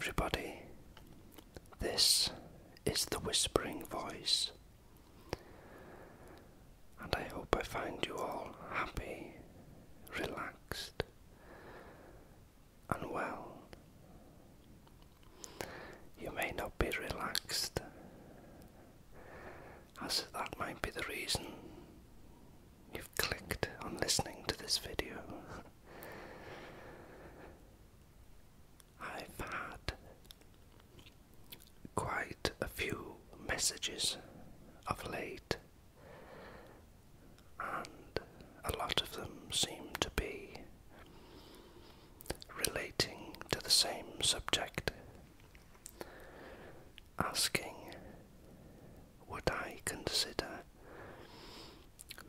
everybody. This is the Whispering Voice, and I hope I find you all happy, relaxed, and well. You may not be relaxed, as that might be the reason you've clicked on listening to this video. I've had quite a few messages of late, and a lot of them seem to be relating to the same subject, asking would I consider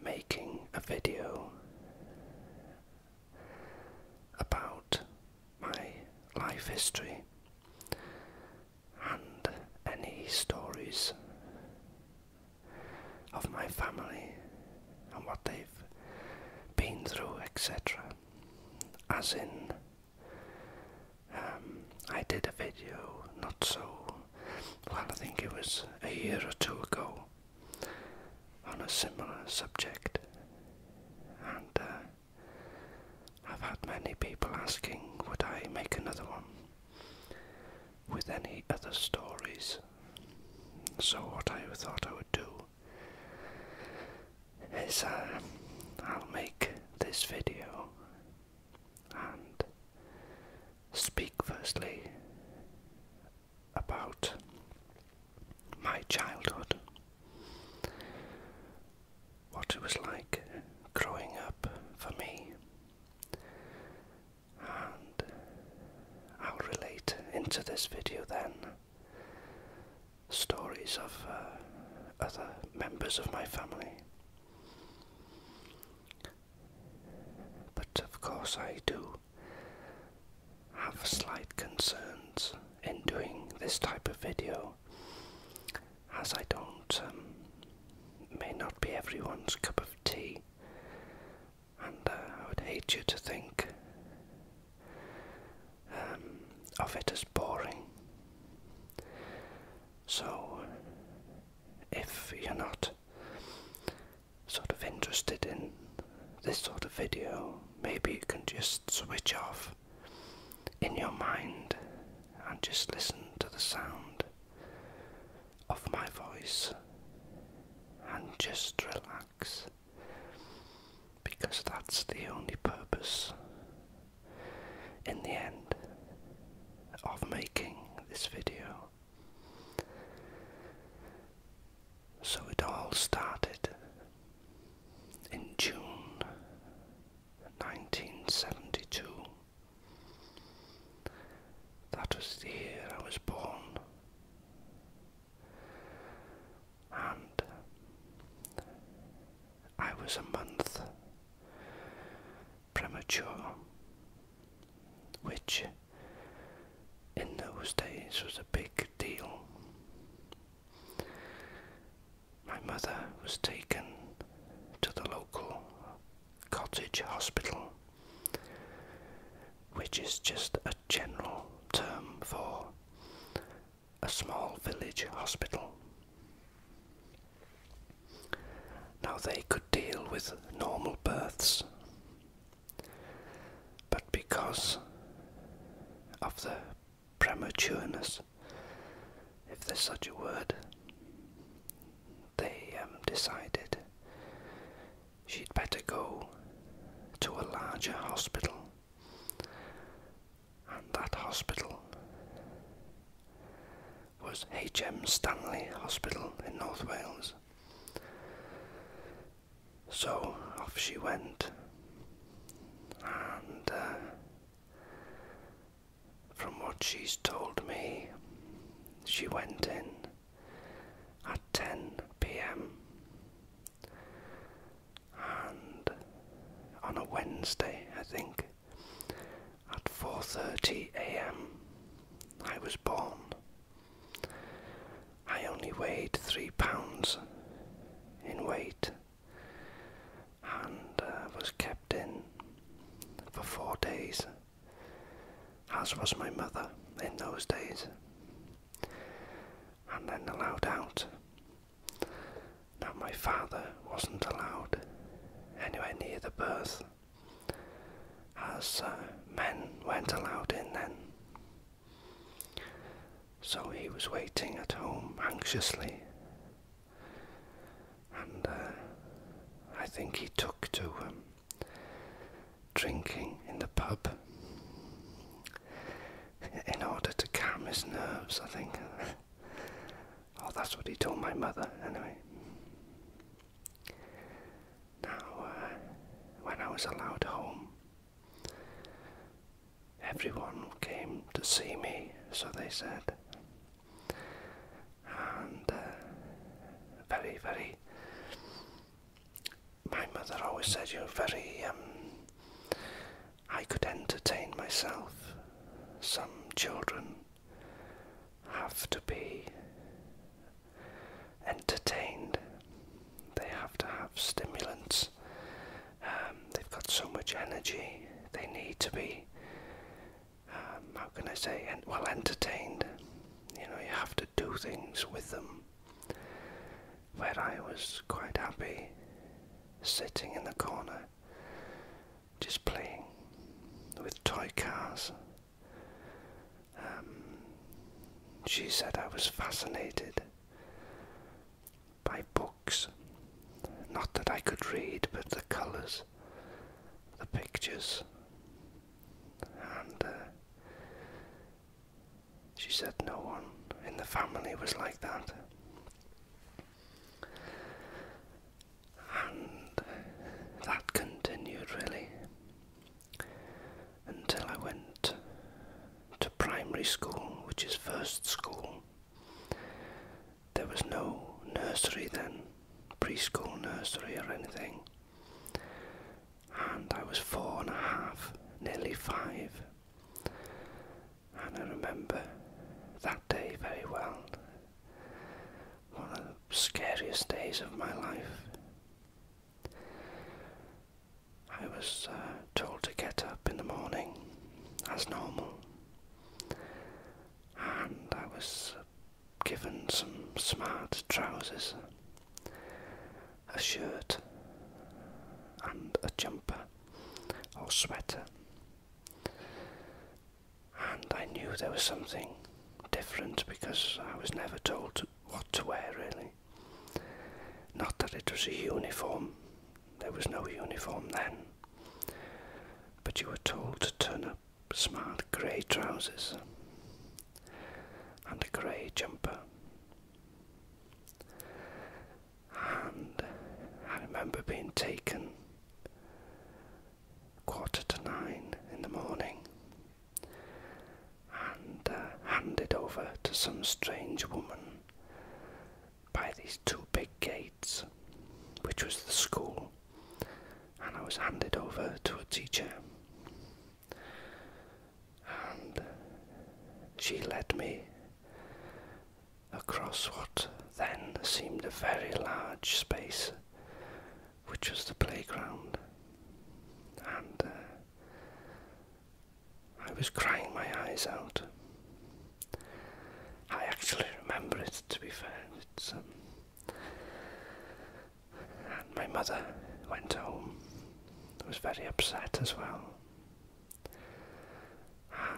making a video about my life history and any stories of my family and what they've been through, etc. As in, I did a video not so well, I think it was a year or two ago, on a similar subject, and I've had many people asking would I make another one with any other stories. So what I thought I would do is I'll make this video and speak firstly about my childhood, what it was like growing up for me, and I'll relate into this video then stories of other members of my family. But of course I do have slight concerns in doing this type of video, as I don't, may not be everyone's cup of tea, and I would hate you to think of it as boring. So if you're not sort of interested in this sort of video, maybe you can just switch off in your mind and just listen to the sound of my voice and just relax, because that's the only purpose in the end of making this video. So it all started in June 1972. That was the year I was born, and I was a month premature, which in those days was a big deal. My mother was taken to the local cottage hospital, which is just a general term for a small village hospital. Now they could deal with normal births, but because of the prematureness, if there's such a word, they decided she'd better go to a larger hospital, and that hospital was H.M. Stanley Hospital in North Wales. So off she went, and from what she's told me, she went in at 10 p.m. and on a Wednesday, I think, at 4:30 a.m. I was born. I only weighed 3 pounds in weight, and was kept in for 4 days, as was my mother. in those days, and then allowed out. Now my father wasn't allowed anywhere near the birth, as men weren't allowed in then. So he was waiting at home anxiously, and I think he took to drinking in the pub in order to calm his nerves, I think. Oh, that's what he told my mother, anyway. Now, when I was allowed home, everyone came to see me, so they said. And very, very, my mother always said, you're very, I could entertain myself. Some children have to be entertained. They have to have stimulants. They've got so much energy. They need to be, how can I say, well, entertained. You know, you have to do things with them. Where I was quite happy sitting in the corner, just playing with toy cars. She said I was fascinated by books. Not that I could read, but the colours, the pictures. And she said no one in the family was like that. And that continued really until I went to primary school, which is first school. There was no nursery then, preschool nursery or anything. And I was 4.5, nearly 5. And I remember that day very well. One of the scariest days of my life. I was told to get up in the morning as normal, and I was given some smart trousers, a shirt and a jumper or sweater, and I knew there was something different because I was never told what to wear really. Not that it was a uniform, there was no uniform then, but you were told to turn up smart grey trousers and a grey jumper. And I remember being taken 9:15 in the morning and handed over to some strange woman by these two big gates, which was the school, and I was handed over to a teacher, and she led me across what then seemed a very large space, which was the playground, and I was crying my eyes out. I actually remember it, to be fair. It's, and my mother went home. I was very upset as well.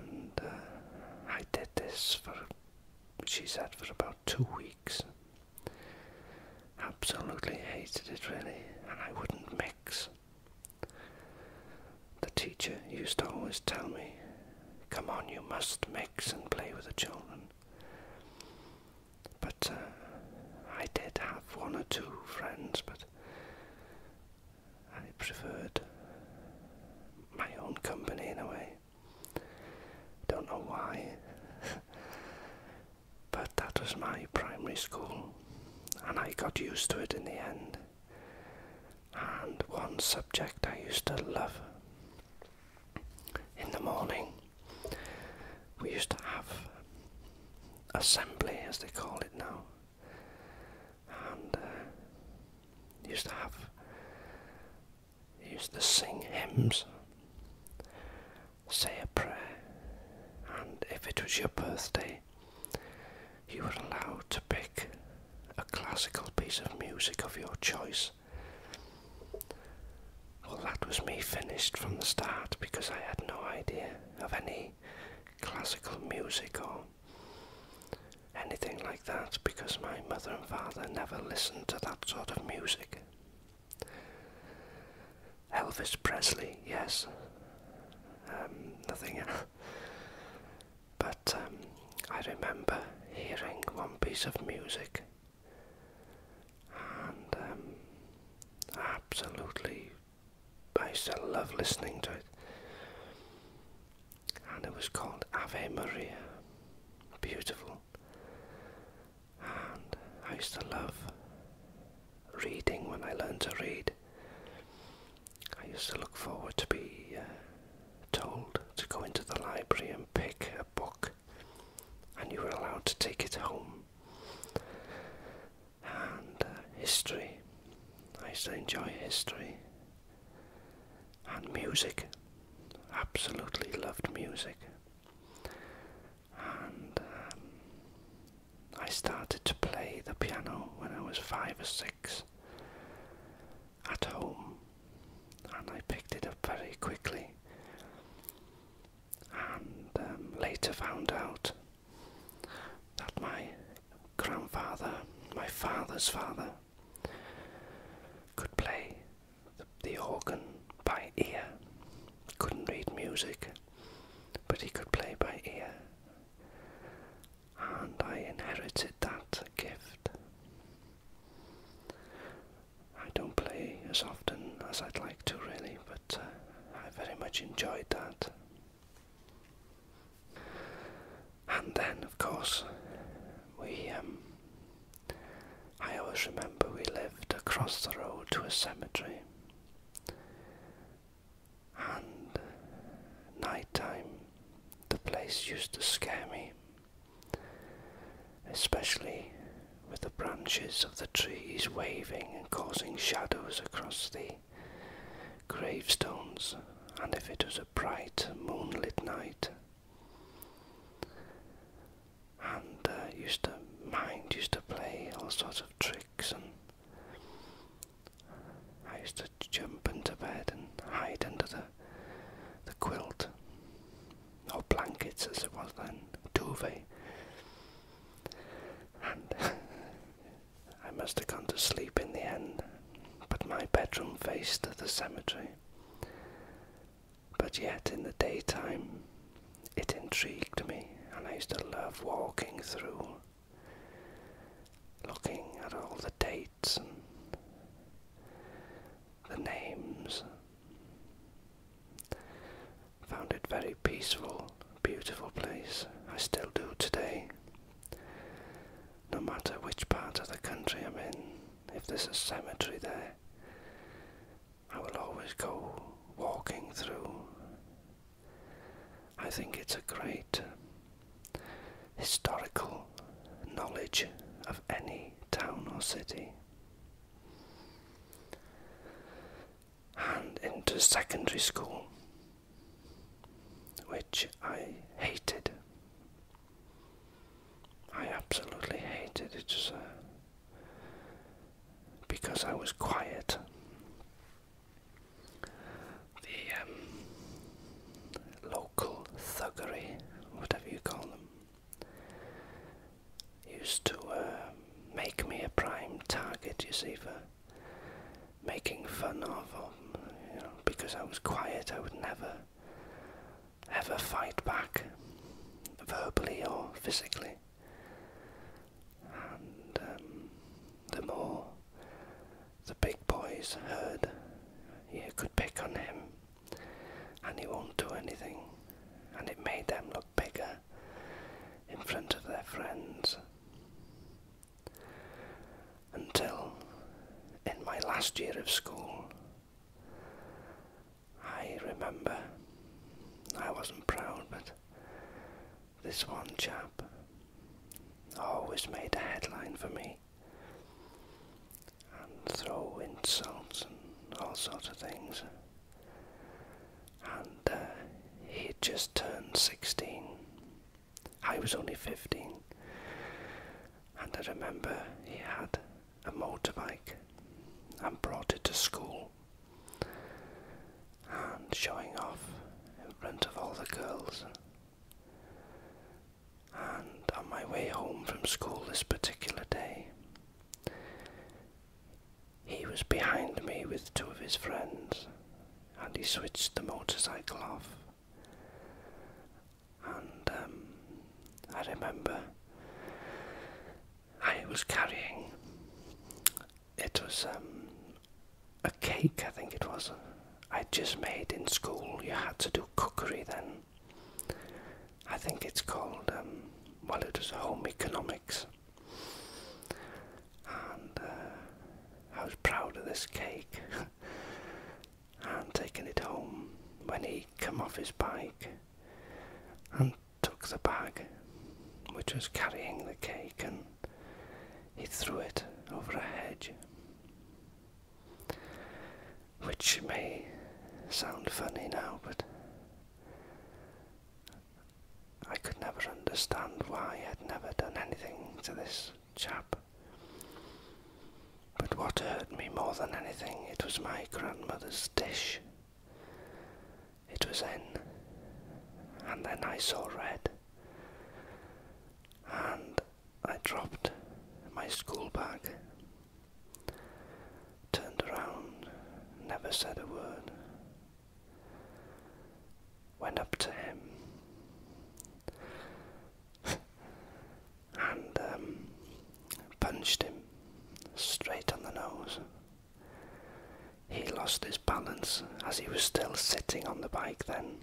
And I did this for, she said, for about 2 weeks. Absolutely hated it really, and I wouldn't mix. The teacher used to always tell me, come on, you must mix and play with the children. But I did have 1 or 2 friends, but I preferred my own company in a way. Don't know why, but that was my primary school, and I got used to it in the end. And one subject I used to love, in the morning, we used to have assembly, as they call it now, and used to sing hymns, say a prayer, and if it was was your birthday, you were allowed to pick a classical piece of music of your choice. Well, that was me finished from the start, because I had no idea of any classical music or anything like that, because my mother and father never listened to that sort of music. Elvis Presley, yes. Nothing else. But I remember hearing one piece of music, and absolutely, I still love listening to it. And it was called Ave Maria. Beautiful. And I used to love reading when I learned to read. I used to look forward to be told to go into the library and pick a book, and you were allowed to take it home. And history. I used to enjoy history. And music. Absolutely loved music. And I started to play the piano when I was 5 or 6 at home, and I picked it up very quickly, and later found out that my grandfather, my father's father, could play the organ by ear. Couldn't read music, but he could play by ear, and I inherited that gift. I don't play as often as I'd like to, really, but I very much enjoyed that. And then, of course, I always remember we lived across the road to a cemetery, and night time, the place used to scare me, especially with the branches of the trees waving and causing shadows across the gravestones, and if it was a bright moonlit night. And mind used to play all sorts of tricks, and I used to jump into bed and hide under the quilt, or blankets as it was then, duvet. And I must have gone to sleep in the end, but my bedroom faced the cemetery. But yet in the daytime it intrigued me, and I used to love walking through, looking at all the dates and the names. Found it very peaceful, beautiful place. I still do today. No matter which part of the country I'm in, if there's a cemetery there, I will always go walking through. I think it's a great historical knowledge of any town or city. And into secondary school, which I hated. I absolutely hated it. Because I was quiet. The local thuggery, whatever you call them, used to make me a prime target, you see, for making fun of, or, because I was quiet. I would never ever fight back, verbally or physically. And the more the big boys heard you could pick on him and he won't do anything, and it made them look bigger in front of their friends. Until in my last year of school, I remember, I wasn't proud, but this one chap always made a headline for me and throw insults and all sorts of things. And he had just turned 16. I was only 15. And I remember he had a motorbike and brought it to school and showing off in front of all the girls. And on my way home from school this particular day, he was behind me with two of his friends, and he switched the motorcycle off. And I remember I was carrying, it was a cake, I think it was, I'd just made in school. You had to do cookery then. I think it's called, well, it was home economics. And I was proud of this cake and taking it home when he came off his bike and took the bag which was carrying the cake, and he threw it over a hedge, which may sound funny now, but I could never understand why I'd never done anything to this chap. But what hurt me more than anything, it was my grandmother's dish. It was in, and then I saw red, and I dropped my school bag, turned around, never said a word, went up to him and punched him straight on the nose. He lost his balance as he was still sitting on the bike then,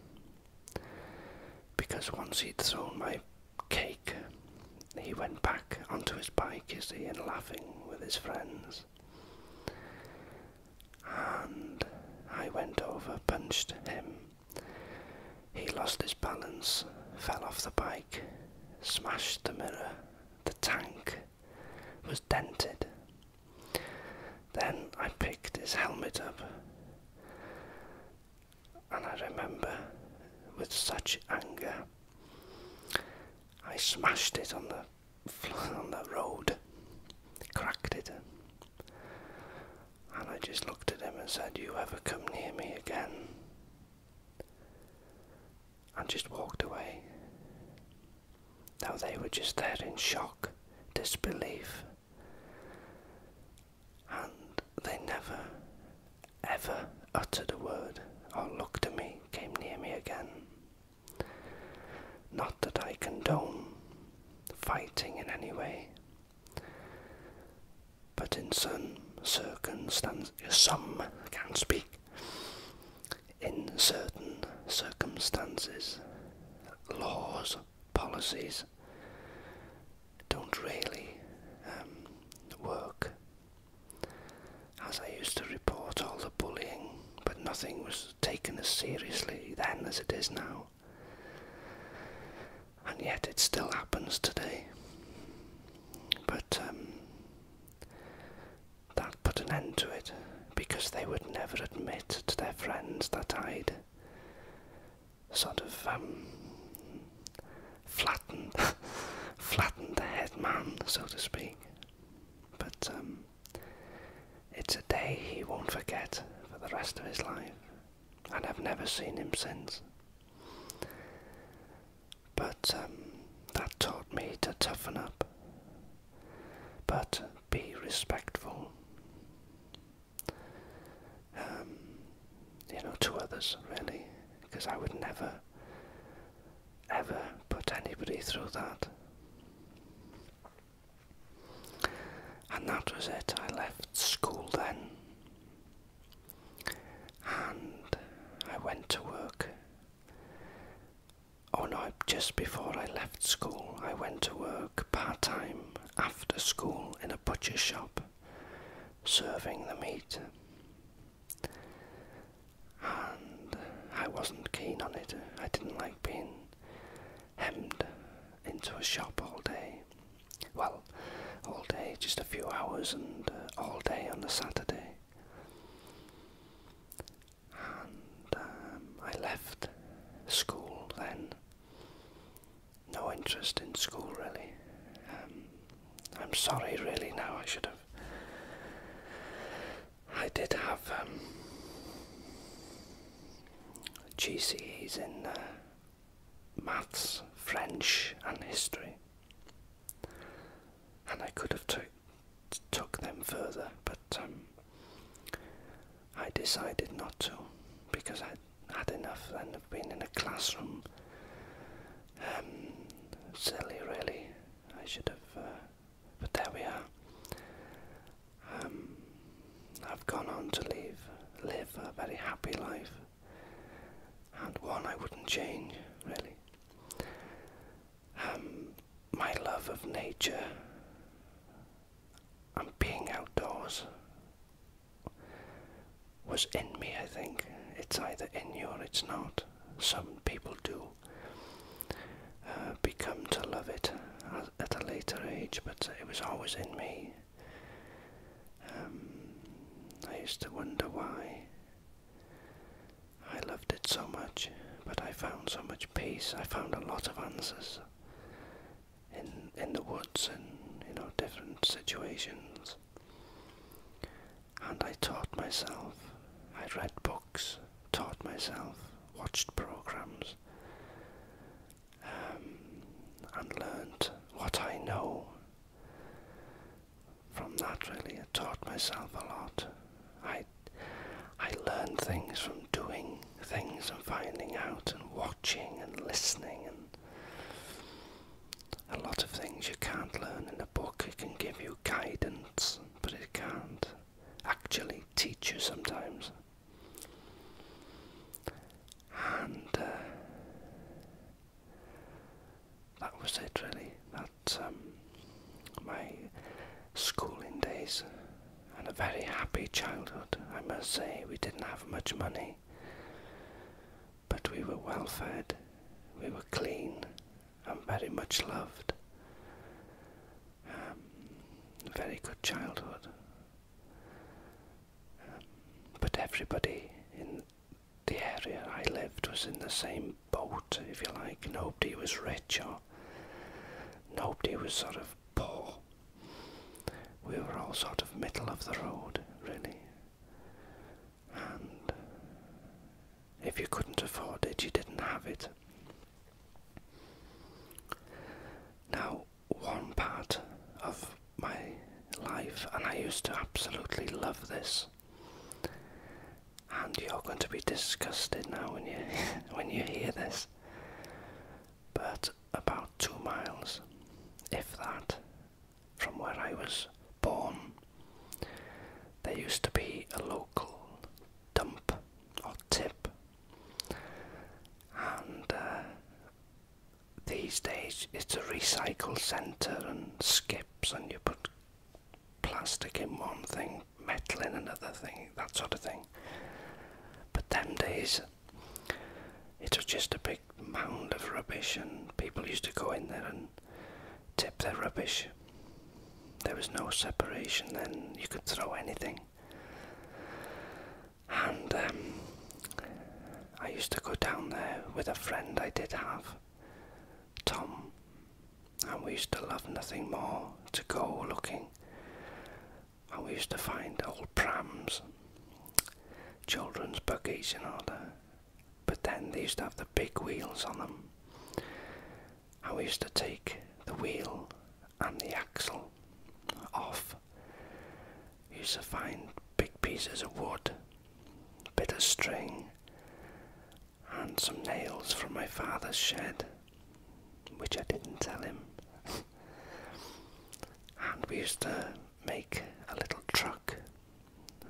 because once he'd thrown my cake, he went back onto his bike, you see, and laughing with his friends. And I went over, punched him. He lost his balance, fell off the bike, smashed the mirror. The tank was dented. Then I picked his helmet up, and I remember with such anger I smashed it on the road, cracked it, and I just looked at him and said, "You ever come near me again?" and just walked away. Now they were just there in shock, disbelief, and they never, ever uttered a word or looked at me, came near me again. Not that I condone fighting in any way, but in some circumstances, I can't speak, in certain circumstances, laws, policies don't really work. As I used to report all the bullying, but nothing was taken as seriously then as it is now. And yet it still happens today. But that put an end to it, because they would never admit to their friends that I'd sort of flattened the head man, so to speak. But it's a day he won't forget for the rest of his life, and I've never seen him since. But that taught me to toughen up, but be respectful, to others, really, because I would never, ever put anybody through that. And that was it. I left school then, and I went to work. Oh no, just before I left school, I went to work part-time after school in a butcher shop, serving the meat. And I wasn't keen on it. I didn't like being hemmed into a shop all day. Well, all day, just a few hours, and all day on a Saturday. And I left school then, knowing interest in school really. I'm sorry really now, I did have GCEs in maths, French and history, and I could have took them further, but I decided not to, because I had enough then of being in a classroom. Silly really, I should have, but there we are. I've gone on to live a very happy life, and one I wouldn't change really. My love of nature and being outdoors was in me, I think. It's either in you or it's not. Some people do become to love it at a later age, but it was always in me. I used to wonder why I loved it so much, but I found so much peace. I found a lot of answers in the woods and, different situations. And I taught myself. I read books, taught myself, watched programs, and learned what I know from that really. I taught myself a lot. I learned things from doing things and finding out and watching and listening, and a lot of things you can't learn in a book. It can give you guidance, but it can't actually teach you sometimes. And that was it really. That's my schooling days, and a very happy childhood. I must say, we didn't have much money, but we were well fed, we were clean and very much loved. Very good childhood. But everybody in the area I lived was in the same boat, if you like. Nobody was rich or nobody was sort of poor. We were all sort of middle of the road, really. And if you couldn't afford it, you didn't have it. Now, one part of my life, and I used to absolutely love this, and you're going to be disgusted now when you hear this, but about 2 miles, if that, from where I was born, there used to be a local dump or tip, and these days it's a recycle centre and skips, and you put plastic in one thing, metal in another thing, that sort of thing. But them days it was just a big mound of rubbish, and people used to go in there and tip their rubbish. There was no separation then, you could throw anything. And I used to go down there with a friend I did have, Tom, and we used to love nothing more to go looking. And we used to find old prams, children's buggies, but then they used to have the big wheels on them, and we used to take the wheel and the axle off. We used to find big pieces of wood, a bit of string, and some nails from my father's shed, which I didn't tell him. And we used to make a little truck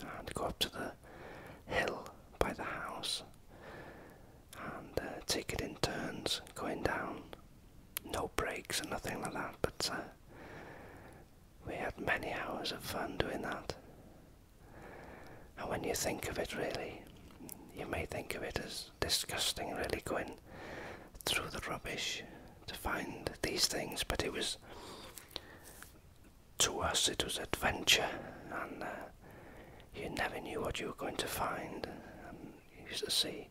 and go up to the hill by the house and take it in turns going down. No brakes and nothing like that, but we had many hours of fun doing that. And when you think of it really, you may think of it as disgusting really, going through the rubbish to find these things, but it was, to us it was adventure, and you never knew what you were going to find. And you used to see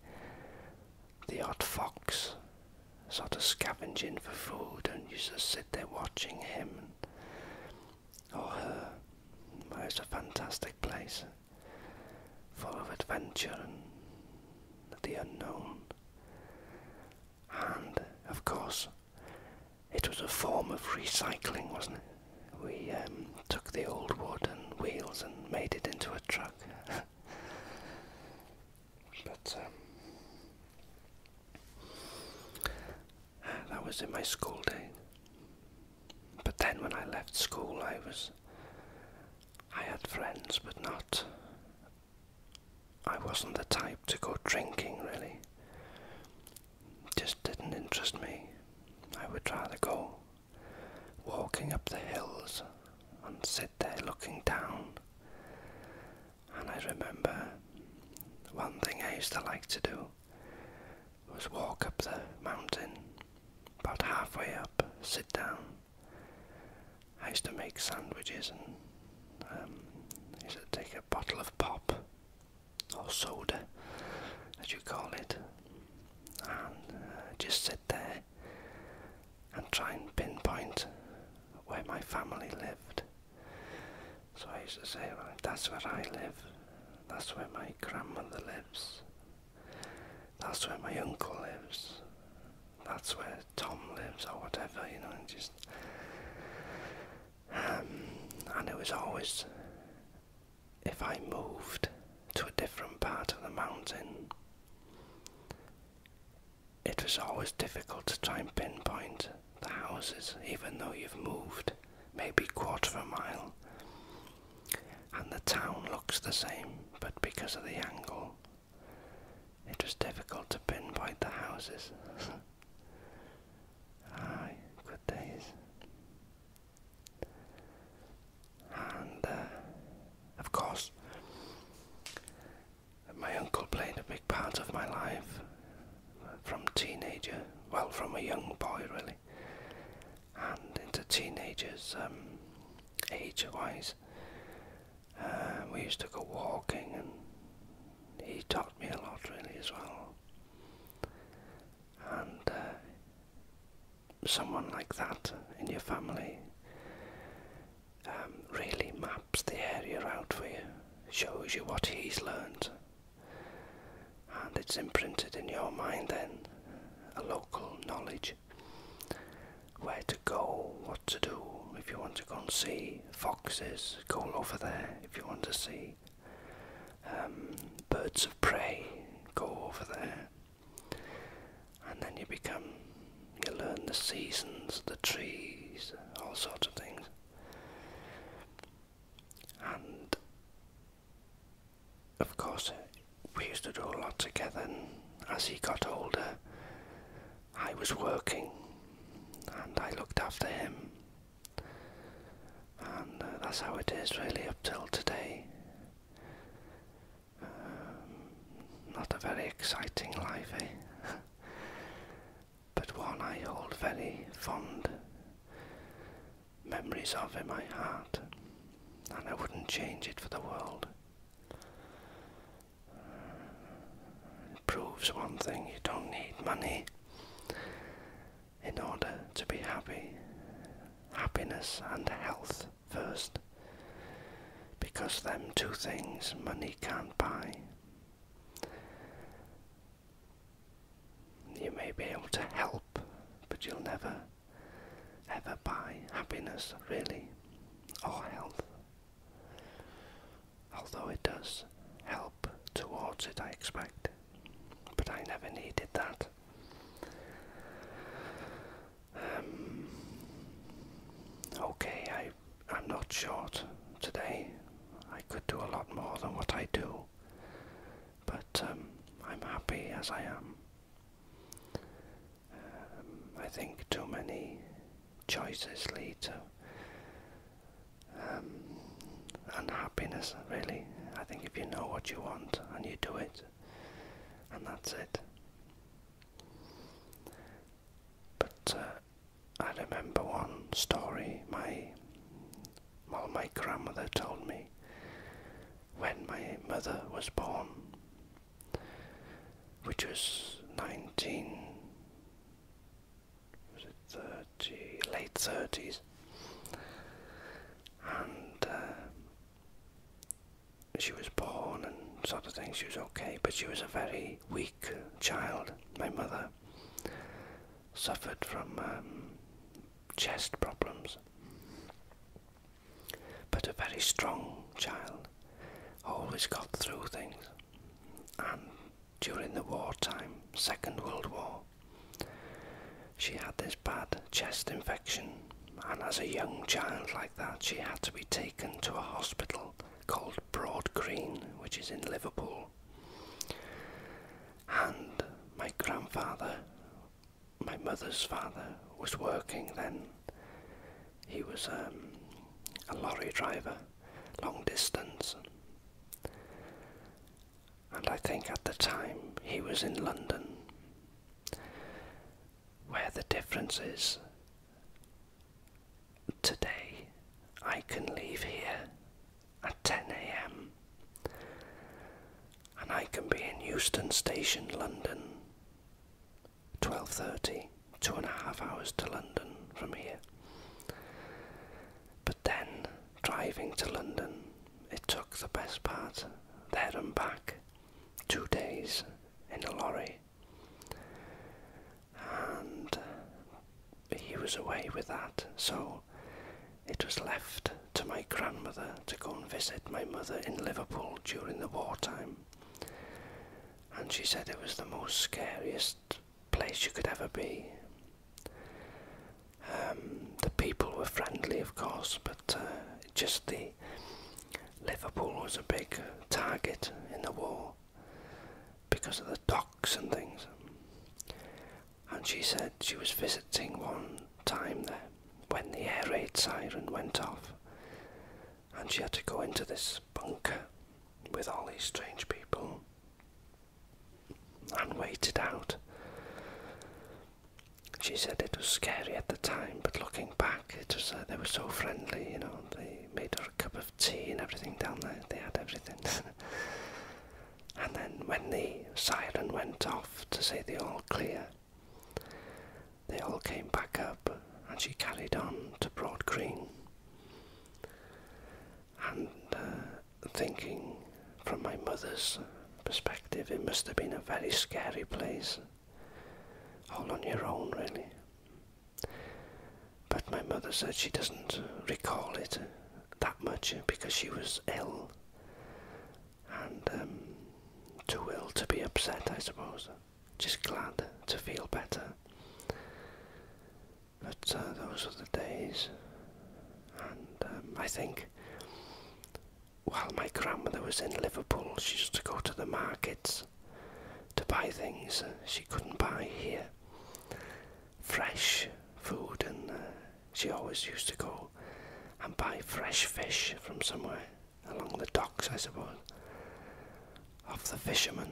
the odd fox sort of scavenging for food, and you just sit there watching him or her. It's a fantastic place, full of adventure and the unknown. And of course, it was a form of recycling, wasn't it? We took the old wood and wheels and made it into a truck. But that was in my school days. But then when I left school, I had friends, but I wasn't the type to go drinking, really. It just didn't interest me. I would rather go walking up the hills and sit there looking down. And I remember one thing I used to like to do was walk up the mountain, about halfway up, sit down. I used to make sandwiches and I used to take a bottle of pop, or soda, as you call it, and just sit there and try and pinpoint where my family lived. So I used to say, right, that's where I live, that's where my grandmother lives, that's where my uncle lives, that's where Tom lives, or whatever, and just and it was always, if I moved to a different part of the mountain, it was always difficult to try and pinpoint the houses, even though you've moved maybe quarter of a mile and the town looks the same, but because of the angle, it was difficult to pinpoint the houses. Aye, good days. And of course, my uncle played a big part of my life, from teenager, well, from a young boy really, and into teenagers, age-wise. We used to go walking, and he taught me a lot really as well. And someone like that in your family really maps the area out for you, shows you what he's learned, and it's imprinted in your mind then, a local knowledge, where to go, what to do. If you want to go and see foxes, go over there. If you want to see birds of prey, go over there. And then you learn the seasons, the trees, all sorts of things. And of course, we used to do a lot together, and as he got older, I was working and I looked after him. And that's how it is really up till today. Not a very exciting life, eh? But one I hold very fond memories of in my heart, and I wouldn't change it for the world. It proves one thing: you don't need money in order to be happy. Happiness and health first, because them two things money can't buy. You may be able to help, but you'll never ever buy happiness really, or health, although it does help towards it, I expect, but I never needed that. Okay, I'm not short today. I could do a lot more than what I do, but I'm happy as I am. I think too many choices lead to unhappiness, really. I think if you know what you want and you do it, and that's it. But I remember one story my grandmother told me when my mother was born, which was late 30s, and she was born and sort of thing. She was okay, but she was a very weak child. My mother suffered from chest problems, but a very strong child, always got through things. And during the wartime, Second World War, she had this bad chest infection, and as a young child like that, she had to be taken to a hospital called Broad Green, which is in Liverpool. And my grandfather, my mother's father, was working then. He was a lorry driver, long distance. And I think at the time he was in London, where the difference is, today I can leave here at 10 AM and I can be in Euston Station, London, 12:30, 2.5 hours to London from here. But then, driving to London, it took the best part, there and back, 2 days in a lorry. And he was away with that, so it was left to my grandmother to go and visit my mother in Liverpool during the wartime. And she said it was the most scariest place you could ever be. The people were friendly, of course, but just the Liverpool was a big target in the war because of the docks and things. And she said she was visiting one time there when the air raid siren went off, and she had to go into this bunker with all these strange people and wait it out. She said it was scary at the time, but looking back, it was they were so friendly, you know. They made her a cup of tea and everything down there. They had everything. And then when the siren went off to say the all clear, they all came back up, and she carried on to Broad Green. And thinking from my mother's perspective, it must have been a very scary place, all on your own really. But my mother said she doesn't recall it that much because she was ill, and too ill to be upset, I suppose, just glad to feel better. But those were the days. And I think while my grandmother was in Liverpool, she used to go to the markets to buy things she couldn't buy here. Fresh food, and she always used to go and buy fresh fish from somewhere along the docks, I suppose, off the fishermen.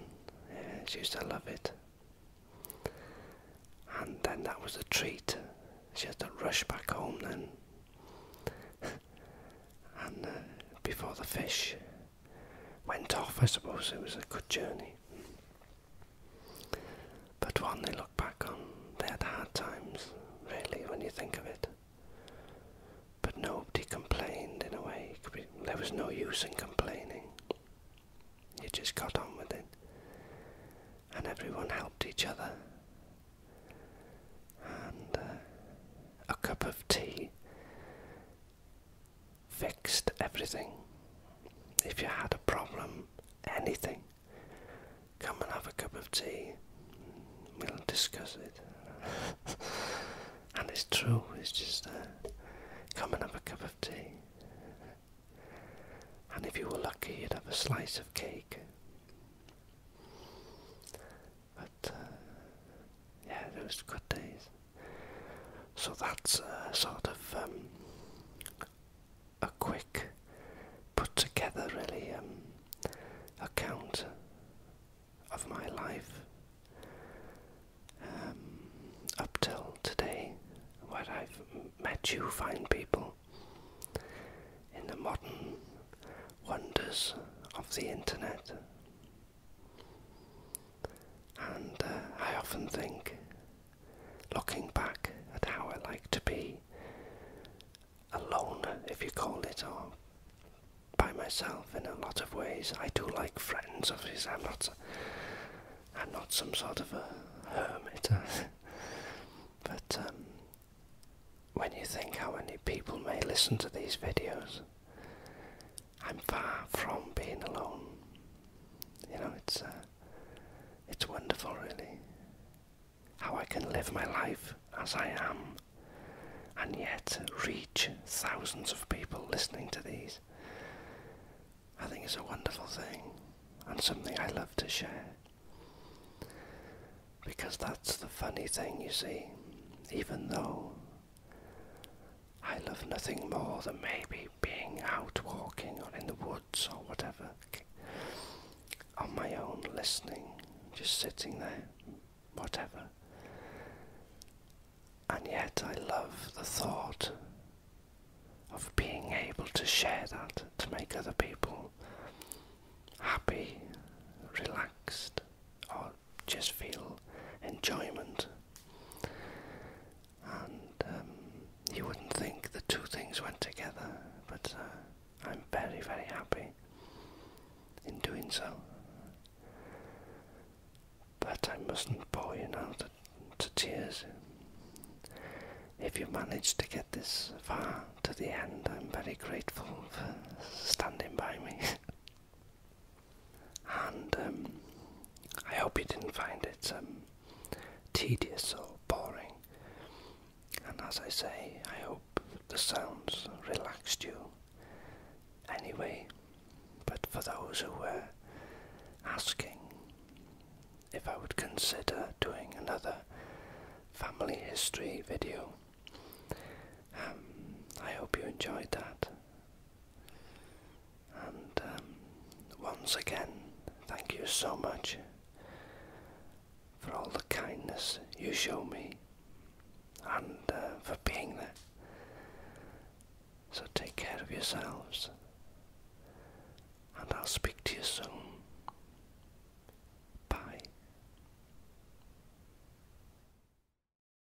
Yeah, she used to love it. And then that was a treat. She had to rush back home then. And before the fish went off, I suppose it was a good journey. But when they look back on, they had hard times, really, when you think of it. But nobody complained in a way. There was no use in complaining. You just got on with it. And everyone helped each other. And a cup of tea fixed everything. If you had a problem, anything, come and have a cup of tea. We'll discuss it. And it's true, it's just come and have a cup of tea. And if you were lucky, you'd have a slice of cake. But yeah, it was good days. So that's sort of a quick put together really account of my life up till today, where I've met you fine people in the modern wonders of the internet. And I often think, looking back at how I like to or by myself in a lot of ways. I do like friends, obviously. I'm not some sort of a hermit. But when you think how many people may listen to these videos, I'm far from being alone. You know, it's wonderful, really, how I can live my life as I am and yet reach thousands of people listening to these. I think it's a wonderful thing, and something I love to share. Because that's the funny thing, you see. Even though I love nothing more than maybe being out walking or in the woods or whatever, on my own, listening, just sitting there, whatever. And yet I love the thought of being able to share that, to make other people happy, relaxed, or just feel enjoyment. And you wouldn't think the two things went together, but I'm very, very happy in doing so. But I mustn't bore you now to tears. If you managed to get this far to the end, I'm very grateful for standing by me. And I hope you didn't find it tedious or boring. And as I say, I hope the sounds relaxed you anyway. But for those who were asking if I would consider doing another family history video, I hope you enjoyed that. And once again, thank you so much for all the kindness you show me and for being there. So take care of yourselves, and I'll speak to you soon.